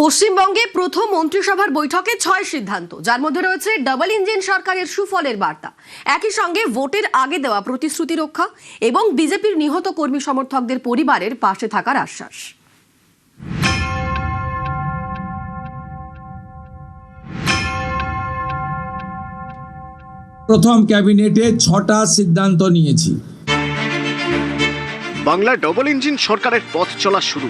পশ্চিমবঙ্গে প্রথম মন্ত্রিসভার বৈঠকে ৬ সিদ্ধান্ত, যার মধ্যে রয়েছে ডাবল ইঞ্জিন সরকারের সুফলের বার্তা, একই সঙ্গে ভোটের আগে দেওয়া প্রতিশ্রুতি রক্ষা এবং বিজেপির নিহত কর্মী সমর্থকদের পরিবারের পাশে থাকার আশ্বাস। প্রথম ক্যাবিনেটে ৬টা সিদ্ধান্ত নিয়েছি। বাংলা ডবল ইঞ্জিন সরকারের পথ চলা শুরু।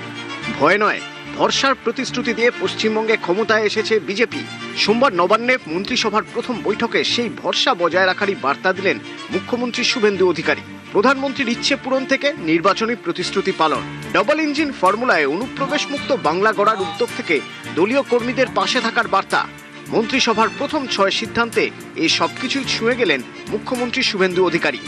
ভয় নয়, ভরসার প্রতিশ্রুতি দিয়ে পশ্চিমবঙ্গে ক্ষমতায় এসেছে বিজেপি। সোমবার নবান্নে মন্ত্রিসভার প্রথম বৈঠকে সেই ভরসা বজায় রাখারই বার্তা দিলেন মুখ্যমন্ত্রী শুভেন্দু অধিকারী। প্রধানমন্ত্রীর ইচ্ছে পূরণ থেকে নির্বাচনী প্রতিশ্রুতি পালন, ডবল ইঞ্জিন ফর্মুলায় অনুপ্রবেশ মুক্ত বাংলা গড়ার উদ্যোগ থেকে দলীয় কর্মীদের পাশে থাকার বার্তা। মন্ত্রিসভার প্রথম ৬ সিদ্ধান্তে এই সবকিছুই ছুঁয়ে গেলেন মুখ্যমন্ত্রী শুভেন্দু অধিকারী।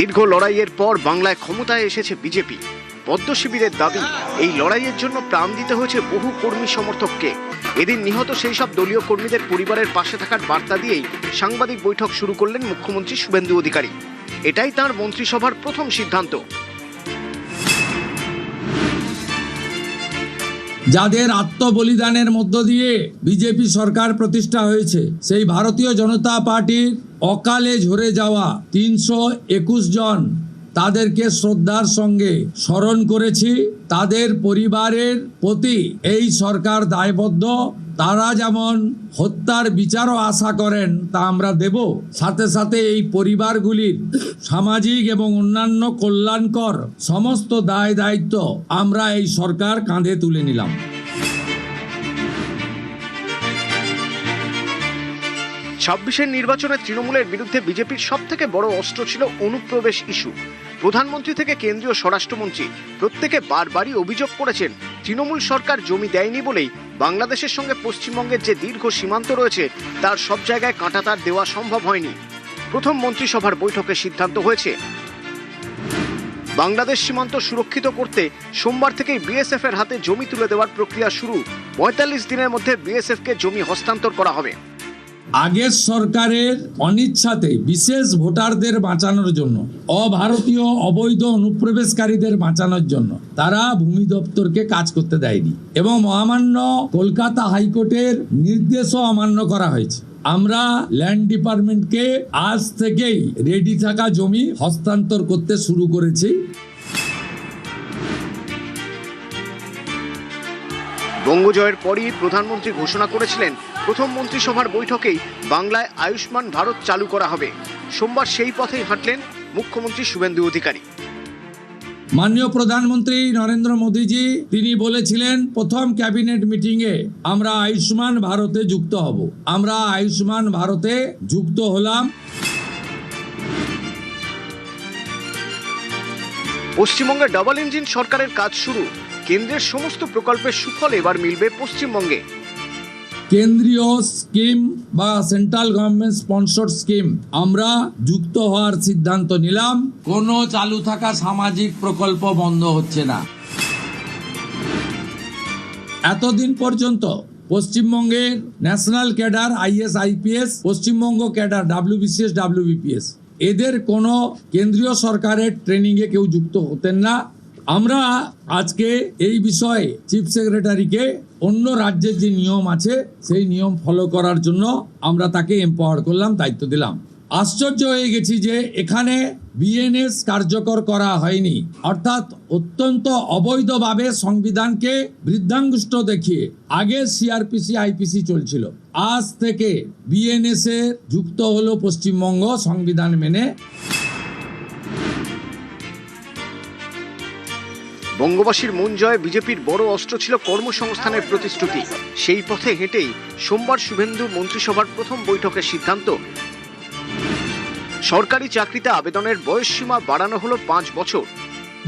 দীর্ঘ লড়াইয়ের পর বাংলায় ক্ষমতায় এসেছে বিজেপি। পদ্ম শিবিরের দাবি, এই লড়াইয়ের জন্য প্রাণ দিতে হয়েছে বহু কর্মী সমর্থককে। এদিন নিহত সেই সব দলীয় কর্মীদের পরিবারের পাশে থাকার বার্তা দিয়েই সাংবাদিক বৈঠক শুরু করলেন মুখ্যমন্ত্রী শুভেন্দু অধিকারী। এটাই তাঁর মন্ত্রিসভার প্রথম সিদ্ধান্ত। যাদের আত্মবলিদানের মধ্য দিয়ে বিজেপি সরকার প্রতিষ্ঠা হয়েছে, সেই ভারতীয় জনতা পার্টির অকালে ঝরে যাওয়া ৩২১ জন, তাদেরকে শ্রদ্ধার সঙ্গে স্মরণ করেছি। তাদের পরিবারের প্রতি এই সরকার দায়বদ্ধ। তারা যেমন হত্যার বিচারও আশা করেন, তা আমরা দেব। সাথে সাথে এই পরিবারগুলির সামাজিক এবং অন্যান্য কল্যাণকর সমস্ত দায় দায়িত্ব আমরা এই সরকার কাঁধে তুলে নিলাম। ছাব্বিশের নির্বাচনে তৃণমূলের বিরুদ্ধে বিজেপির সব থেকে বড় অস্ত্র ছিল অনুপ্রবেশ ইস্যু। প্রধানমন্ত্রী থেকে কেন্দ্রীয় স্বরাষ্ট্রমন্ত্রী প্রত্যেকে বারবারই অভিযোগ করেছেন, তৃণমূল সরকার জমি দেয়নি বলেই বাংলাদেশের সঙ্গে পশ্চিমবঙ্গের যে দীর্ঘ সীমান্ত রয়েছে তার সব জায়গায় কাঁটাতার দেওয়া সম্ভব হয়নি। প্রথম মন্ত্রিসভার বৈঠকে সিদ্ধান্ত হয়েছে, বাংলাদেশ সীমান্ত সুরক্ষিত করতে সোমবার থেকেই বিএসএফ এর হাতে জমি তুলে দেওয়ার প্রক্রিয়া শুরু। ৪৫ দিনের মধ্যে বিএসএফ কে জমি হস্তান্তর করা হবে। আগের সরকারের অনিচ্ছাতে বিশেষ ভোটারদের বাঁচানোর জন্য, অভারতীয় অবৈধ অনুপ্রবেশকারীদের বাঁচানোর জন্য তারা ভূমি দপ্তরকে কাজ করতে দেয়নি এবং মহামান্য কলকাতা হাইকোর্টের নির্দেশও অমান্য করা হয়েছে। আমরা ল্যান্ড ডিপার্টমেন্টকে আজ থেকেই রেডি থাকা জমি হস্তান্তর করতে শুরু করেছি। বঙ্গজয়ের পরই প্রধানমন্ত্রী ঘোষণা করেছিলেন, প্রথম মন্ত্রিসভার বৈঠকেই বাংলায় আয়ুষ্মান ভারত চালু করা হবে। সোমবার সেই পথেই হাঁটলেন মুখ্যমন্ত্রী শুভেন্দু অধিকারী। মাননীয় প্রধানমন্ত্রী নরেন্দ্র মোদীজি তিনি বলেছিলেন, প্রথম ক্যাবিনেট মিটিংয়ে আমরা আয়ুষ্মান ভারতে যুক্ত হব। আমরা আয়ুষ্মান ভারতে যুক্ত হলাম। পশ্চিমবঙ্গে ডাবল ইঞ্জিন সরকারের কাজ শুরু। কেন্দ্রের সমস্ত প্রকল্পের সুফল এবার মিলবে পশ্চিমবঙ্গে। কেন্দ্রীয় স্কিম বা সেন্ট্রাল গভর্নমেন্ট স্পন্সর্ড স্কিম আমরা যুক্ত হওয়ার সিদ্ধান্ত নিলাম। কোনো চালু থাকা সামাজিক প্রকল্প বন্ধ হচ্ছে না। এতদিন পর্যন্ত পশ্চিমবঙ্গের national cadre is IPS, Paschimbanga cadre WBCS WBPS, এদের কোনো কেন্দ্রীয় সরকারের ট্রেনিংয়ে কেউ যুক্ত হতেন না। আমরা আজকে এই বিষয়ে চিফ সেক্রেটারিকে অন্য রাজ্যের যে নিয়ম আছে সেই নিয়ম ফলো করার জন্য আমরা তাকে এম্পাওয়ার করলাম, দায়িত্ব দিলাম। আশ্চর্য হয়ে গেছি যে এখানে বিএনএস কার্যকর করা হয়নি, অর্থাৎ অত্যন্ত অবৈধভাবে সংবিধানকে বৃদ্ধাঙ্গুষ্ঠ দেখিয়ে আগে সিআরপিসি আইপিসি চলছিল। আজ থেকে বিএনএস এ যুক্ত হলো পশ্চিমবঙ্গ সংবিধান মেনে। বঙ্গবাসীর মন জয় বিজেপির বড় অস্ত্র ছিল কর্মসংস্থানের প্রতিশ্রুতি। সেই পথে হেঁটেই সোমবার শুভেন্দু মন্ত্রিসভার প্রথম বৈঠকের সিদ্ধান্ত, সরকারি চাকরিতে আবেদনের বয়সসীমা বাড়ানো হলো ৫ বছর।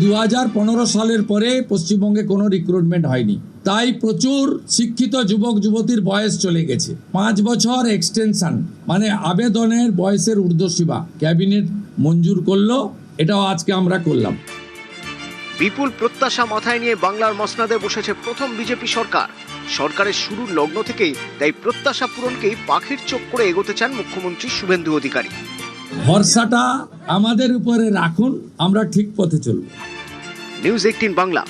২০১৫ সালের পরে পশ্চিমবঙ্গে কোনো রিক্রুটমেন্ট হয়নি, তাই প্রচুর শিক্ষিত যুবক যুবতীর বয়স চলে গেছে। ৫ বছর এক্সটেনশন, মানে আবেদনের বয়সের ঊর্ধ্বসীমা ক্যাবিনেট মঞ্জুর করলো। এটাও আজকে আমরা করলাম। বিপুল প্রত্যাশা মাথায় নিয়ে বাংলার মসনদে বসেছে প্রথম বিজেপি সরকার। সরকারের শুরুর লগ্ন থেকেই তাই প্রত্যাশা পূরণকেই পাখির চোখ করে এগোতে চান মুখ্যমন্ত্রী শুভেন্দু অধিকারী। ভরসাটা আমাদের উপরে রাখুন, আমরা ঠিক পথে চলব। নিউজ 18 বাংলা।